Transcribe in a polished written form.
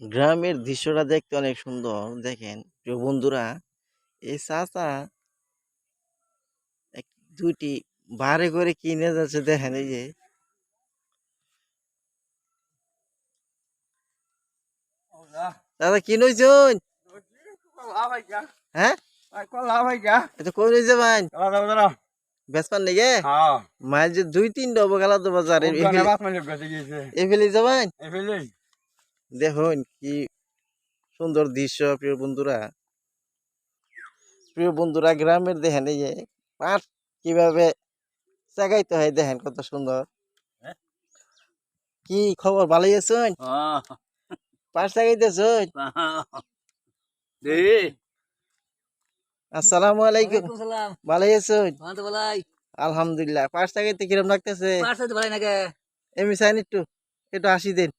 গ্রামের দৃশ্যটা দেখতে অনেক সুন্দর। দেখেন প্রিয় বন্ধুরা, এই চাচা এক ২ টি ভাড়ে করে কিনে যাচ্ছে দেখেন এই যে। দাদা কি নইছুন? হ্যাঁ? এটা কই লই যাবেন? বেচবার নিগে? মাঝে যে ২-৩ টা অবকালা তো বাজার এফেলে যাবেন? দেখুন কি সুন্দর দৃশ্য প্রিয় বন্ধুরা। প্রিয় বন্ধুরা গ্রামের দেখেন এই যে পাট কিভাবে চাগাইতে হয় দেখেন কত সুন্দর। কি খবর ভালোই আছেন? পাট চাগাইতেছেন? আসসালামু আলাইকুম। ভালোই আছেন? আলহামদুলিল্লাহ। পাট চাগাইতে কিরম লাগতেছে? এমনি চাইন একটু হাসি দেন।